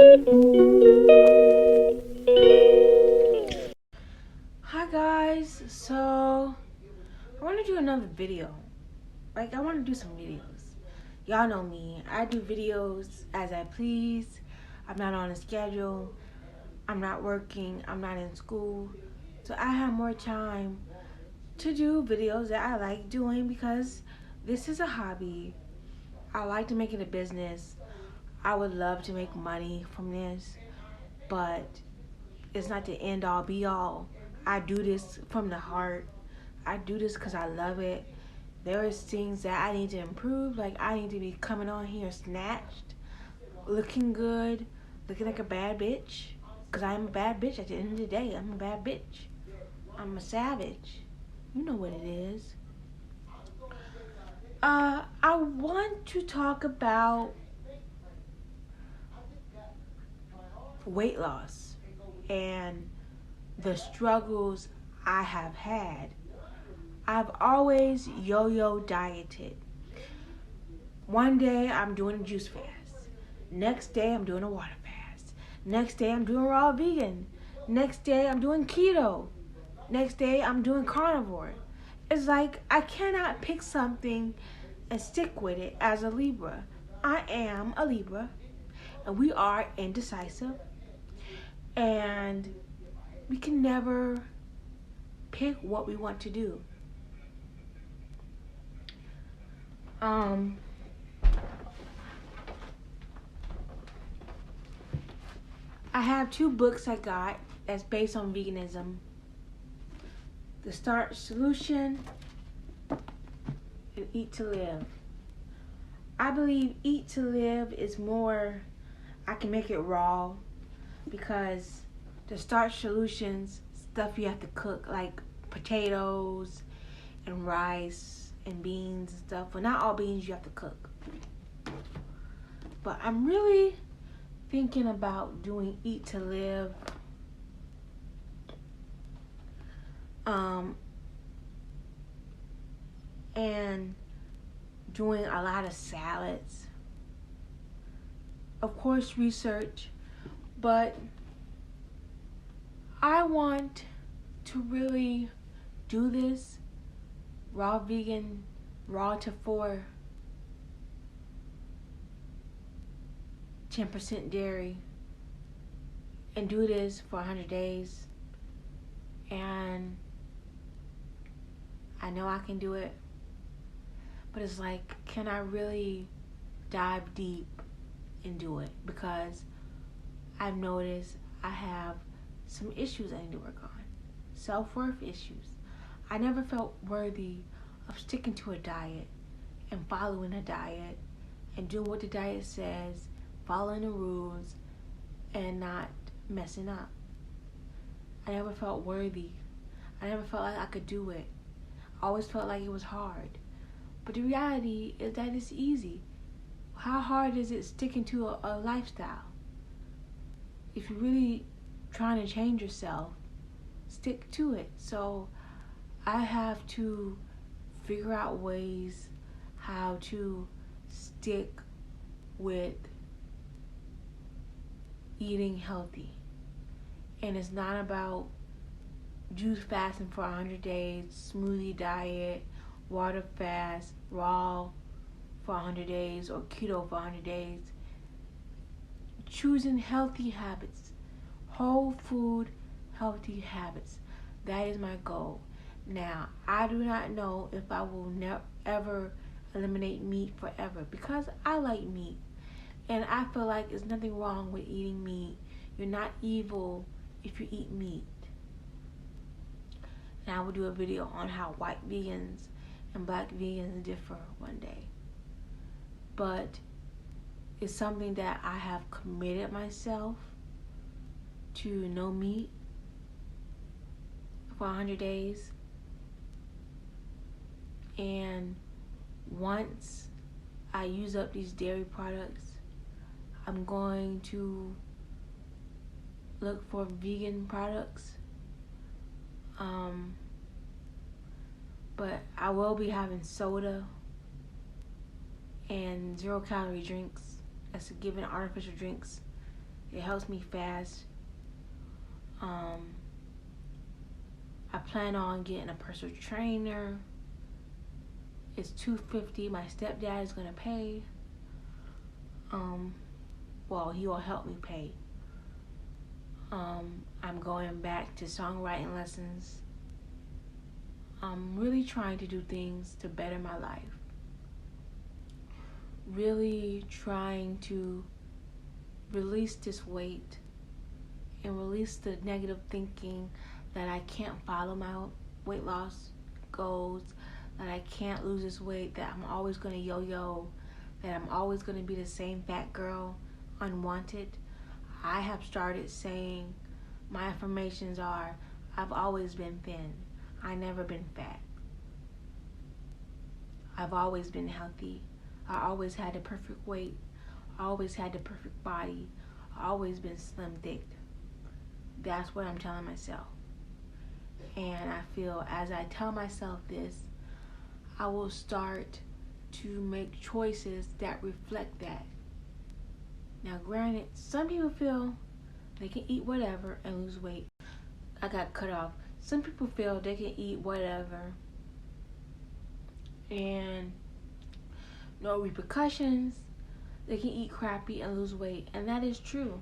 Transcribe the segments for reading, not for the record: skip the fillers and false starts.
Hi guys, so I want to do another video. I want to do some videos. Y'all know me. I do videos as I please. I'm not on a schedule. I'm not working. I'm not in school. So I have more time to do videos that I like doing because this is a hobby. I like to make it a business. I would love to make money from this, but it's not the end all be all. I do this from the heart. I do this because I love it. There is things that I need to improve. Like I need to be coming on here snatched, looking good, looking like a bad bitch. Because I am a bad bitch at the end of the day. I'm a bad bitch. I'm a savage. You know what it is. I want to talk about weight loss and the struggles I have had. I've always yo-yo dieted. One day I'm doing a juice fast. Next day I'm doing a water fast. Next day I'm doing raw vegan. Next day I'm doing keto. Next day I'm doing carnivore. It's like I cannot pick something and stick with it as a Libra. I am a Libra and we are indecisive and we can never pick what we want to do. I have 2 books I got that's based on veganism. The Starch Solution and Eat to Live. I believe Eat to Live is more, I can make it raw because the Starch Solutions, stuff you have to cook like potatoes and rice and beans and stuff. Well, not all beans you have to cook. But I'm really thinking about doing Eat to Live. And doing a lot of salads. Of course, research, but I want to really do this raw vegan, raw to 4, 10% dairy, and do this for 100 days. And I know I can do it, but it's like, can I really dive deep and do it? Because I've noticed I have some issues I need to work on. Self-worth issues. I never felt worthy of sticking to a diet and following a diet and doing what the diet says, following the rules, and not messing up. I never felt worthy. I never felt like I could do it. I always felt like it was hard. But the reality is that it's easy. How hard is it sticking to a lifestyle? If you're really trying to change yourself, stick to it. So I have to figure out ways how to stick with eating healthy. And it's not about juice fasting for 100 days, smoothie diet, water fast, raw for 100 days, or keto for 100 days. Choosing healthy habits, whole food, healthy habits. That is my goal. Now, I do not know if I will ever eliminate meat forever because I like meat. And I feel like there's nothing wrong with eating meat. You're not evil if you eat meat. And I will do a video on how white vegans and black vegans differ one day. But it's something that I have committed myself to no meat for 100 days. And once I use up these dairy products, I'm going to look for vegan products. But I will be having soda and 0-calorie drinks. That's a given, artificial drinks It helps me fast. I plan on getting a personal trainer. It's $250. My stepdad is gonna pay. Well, he will help me pay. I'm going back to songwriting lessons. I'm really trying to do things to better my life. Really trying to release this weight and release the negative thinking that I can't follow my weight loss goals, that I can't lose this weight, that I'm always going to yo-yo, that I'm always going to be the same fat girl, unwanted. I have started saying my affirmations are, I've always been thin. I never been fat. I've always been healthy. I always had the perfect weight. I always had the perfect body. I always been slim thick. That's what I'm telling myself. And I feel as I tell myself this, I will start to make choices that reflect that. Now granted, some people feel they can eat whatever and lose weight. I got cut off. Some people feel they can eat whatever and no repercussions. They can eat crappy and lose weight. And that is true.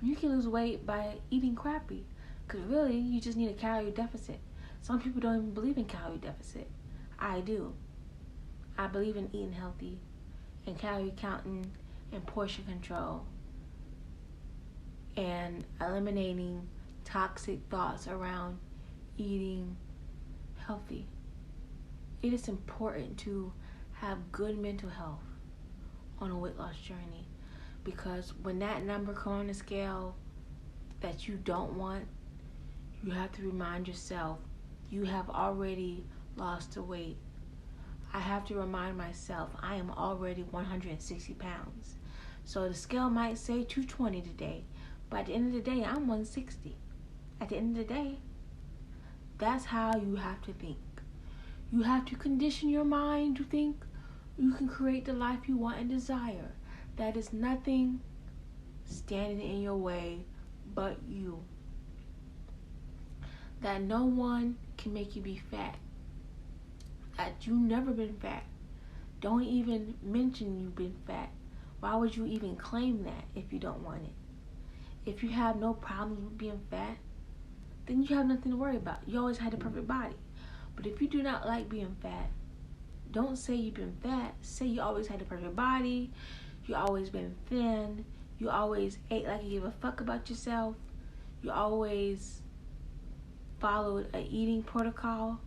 You can lose weight by eating crappy. Because really, you just need a calorie deficit. Some people don't even believe in calorie deficit. I do. I believe in eating healthy and calorie counting and portion control and eliminating toxic thoughts around eating healthy. It is important to have good mental health on a weight loss journey, because when that number comes on the scale that you don't want, you have to remind yourself you have already lost the weight. I have to remind myself I am already 160 pounds. So the scale might say 220 today, but at the end of the day, I'm 160. At the end of the day, that's how you have to think. You have to condition your mind to think you can create the life you want and desire. That is nothing standing in your way but you. That no one can make you be fat. That you've never been fat. Don't even mention you've been fat. Why would you even claim that if you don't want it? If you have no problems with being fat, then you have nothing to worry about. You always had a perfect body. But if you do not like being fat, don't say you've been fat. Say you always had a perfect body. You always been thin. You always ate like you give a fuck about yourself. You always followed an eating protocol.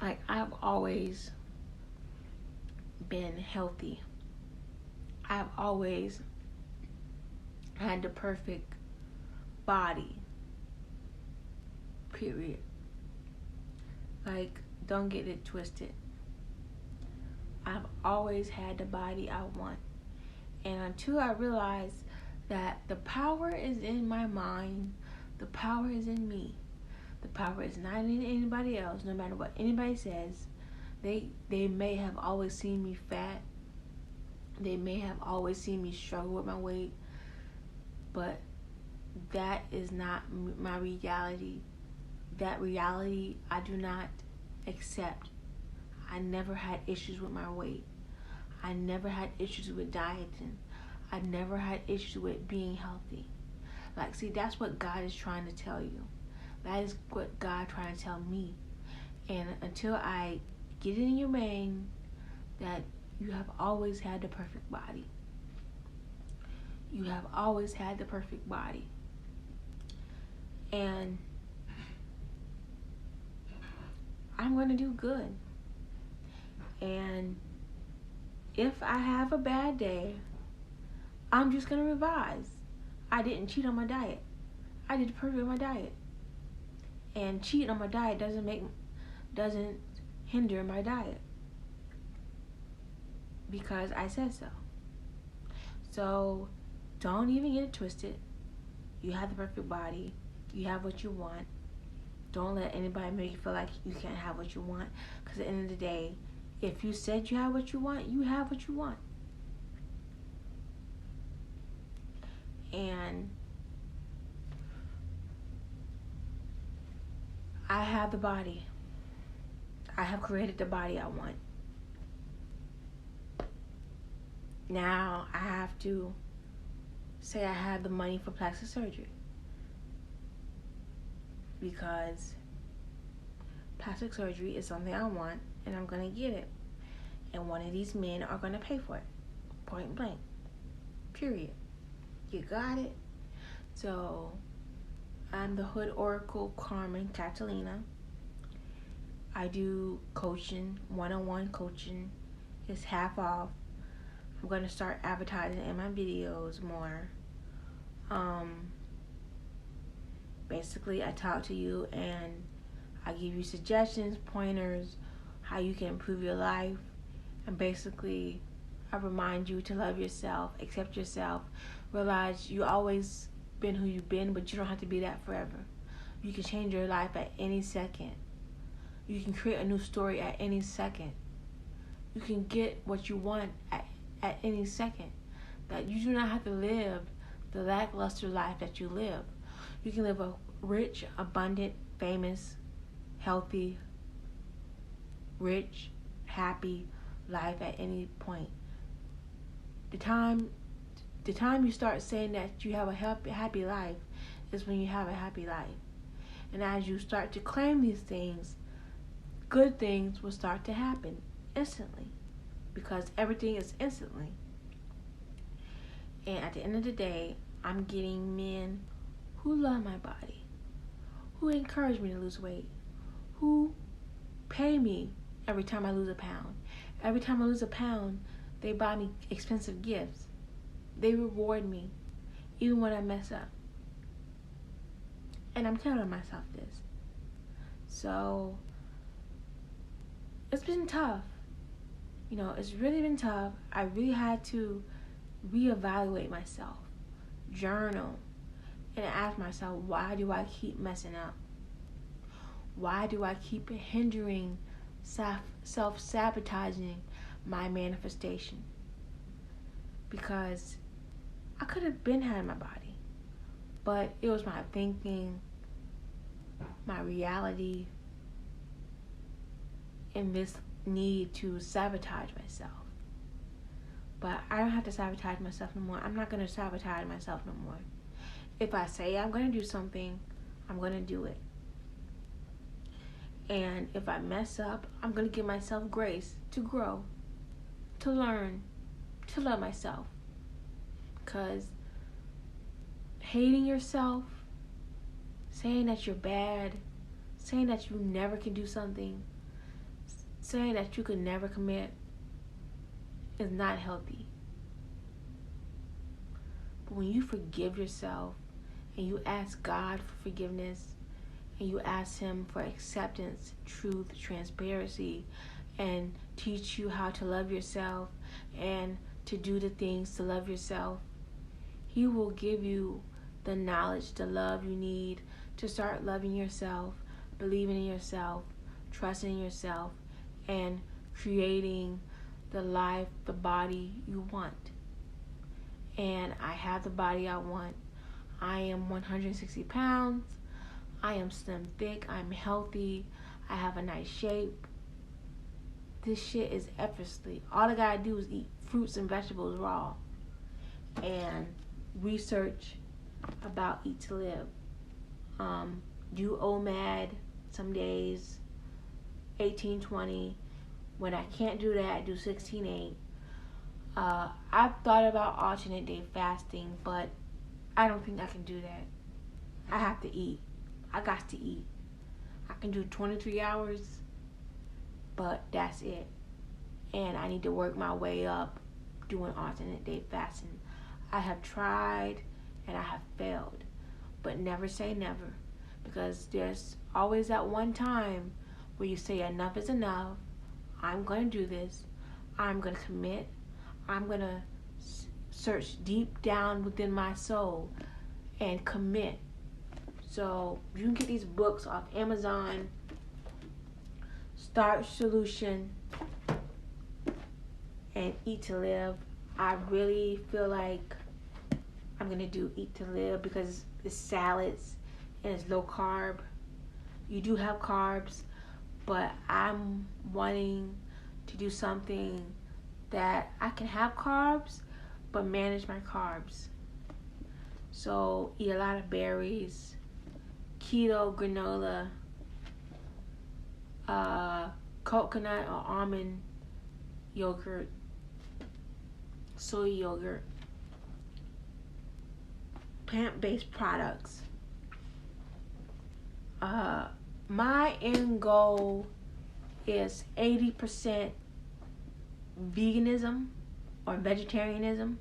Like, I've always been healthy. I've always had the perfect body. Period. Like, don't get it twisted. I've always had the body I want. And until I realized that the power is in my mind, the power is in me. The power is not in anybody else, no matter what anybody says. They may have always seen me fat. They may have always seen me struggle with my weight. But that is not my reality. That reality I do not accept. I never had issues with my weight. I never had issues with dieting. I never had issues with being healthy. Like, see, that's what God is trying to tell you. That is what God trying to tell me. And until I get it in your brain that you have always had the perfect body. You have always had the perfect body. And I'm going to do good. And if I have a bad day, I'm just going to revise. I didn't cheat on my diet. I did perfect on my diet. And cheating on my diet doesn't hinder my diet. Because I said so. So don't even get it twisted. You have the perfect body. You have what you want. Don't let anybody make you feel like you can't have what you want. Because at the end of the day, If you said you have what you want, you have what you want. And I have the body. I have created the body I want. Now I have to say I have the money for plastic surgery, because plastic surgery is something I want, and I'm going to get it. And one of these men are going to pay for it. Point blank. Period. You got it? So, I'm the Hood Oracle Carmen Catalina. I do coaching, one-on-one coaching. It's half off. I'm going to start advertising in my videos more. Basically, I talk to you and I give you suggestions, pointers, how you can improve your life. And basically, I remind you to love yourself, accept yourself, realize you always been who you've been, but you don't have to be that forever. You can change your life at any second. You can create a new story at any second. You can get what you want at any second. That you do not have to live the lackluster life that you live. You can live a rich, abundant, famous, healthy, rich, happy life at any point. The time you start saying that you have a happy life is when you have a happy life. And as you start to claim these things, good things will start to happen instantly, because everything is instantly. And at the end of the day, I'm getting men who love my body, who encourage me to lose weight, who pay me every time I lose a pound. Every time I lose a pound, they buy me expensive gifts. They reward me, even when I mess up. And I'm telling myself this. So, it's been tough. It's really been tough. I really had to reevaluate myself, journal, and ask myself, why do I keep messing up? Why do I keep hindering, self-sabotaging my manifestation? Because I could have been had my body, but it was my thinking, my reality, and this need to sabotage myself. But I don't have to sabotage myself no more. I'm not going to sabotage myself no more. If I say I'm going to do something, I'm going to do it. And if I mess up, I'm going to give myself grace to grow, to learn, to love myself. Because hating yourself, saying that you're bad, saying that you never can do something, saying that you could never commit, is not healthy. But when you forgive yourself and you ask God for forgiveness and you ask Him for acceptance, truth, transparency, and teach you how to love yourself and to do the things to love yourself, He will give you the knowledge, the love you need to start loving yourself, believing in yourself, trusting in yourself, and creating the life, the body you want. And I have the body I want. I am 160 pounds. I am slim thick. I'm healthy. I have a nice shape. This shit is effortlessly. All I gotta do is eat fruits and vegetables raw. And research about Eat to Live. Do OMAD some days, 18-20. When I can't do that, do 16-8. I've thought about alternate day fasting, but I don't think I can do that. I have to eat. I got to eat. I can do 23 hours, but that's it. And I need to work my way up doing alternate day fasting. I have tried and I have failed, but never say never, because there's always that one time where you say enough is enough. I'm going to do this. I'm going to commit. I'm going to search deep down within my soul and commit. So you can get these books off Amazon. Starch Solution and Eat to Live. I really feel like I'm going to do Eat to Live because it's salads and it's low carb. You do have carbs, but I'm wanting to do something that I can have carbs but manage my carbs. So eat a lot of berries, keto granola, coconut or almond yogurt, soy yogurt, plant-based products. My end goal is 80% veganism or vegetarianism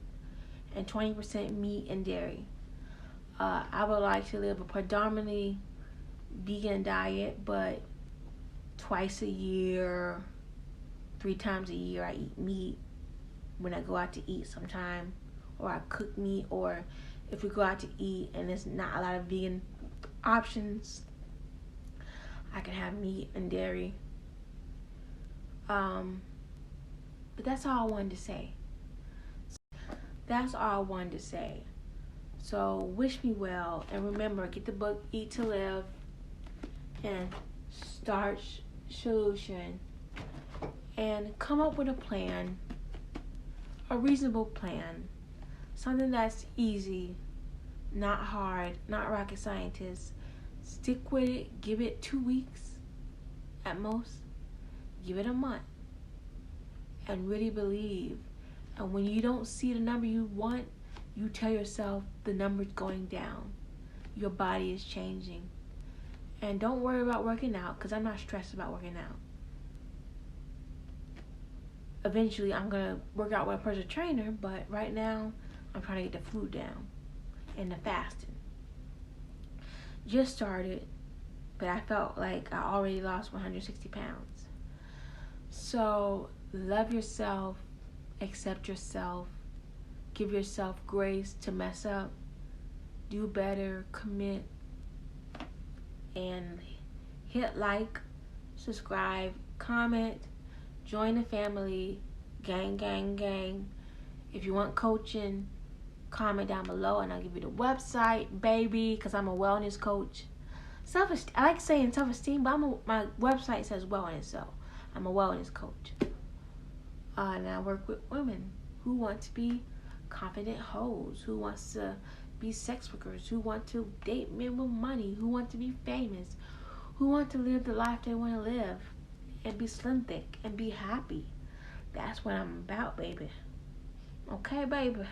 and 20% meat and dairy. I would like to live a predominantly vegan diet, but twice a year, 3 times a year, I eat meat when I go out to eat sometime, or I cook meat, or if we go out to eat and there's not a lot of vegan options, I can have meat and dairy. But that's all I wanted to say. So wish me well, and remember, get the book Eat to Live and Starch Solution, and come up with a plan, a reasonable plan, something that's easy, not hard, not rocket scientist. Stick with it. Give it 2 weeks at most. Give it a month, and really believe. And when you don't see the number you want, you tell yourself the number's going down. Your body is changing. And don't worry about working out, because I'm not stressed about working out. Eventually, I'm going to work out with a personal trainer, but right now, I'm trying to get the food down and the fasting. Just started, but I felt like I already lost 160 pounds. So, love yourself, accept yourself, give yourself grace to mess up, do better, commit, and hit like, subscribe, comment, join the family, gang. If you want coaching, comment down below and I'll give you the website, baby, because I'm a wellness coach. I like saying self-esteem, but my website says wellness, so I'm a wellness coach. And I work with women who want to be confident hoes, who wants to be sex workers, who want to date men with money, who want to be famous, who want to live the life they want to live and be slim thick and be happy. That's what I'm about, baby. Okay, baby.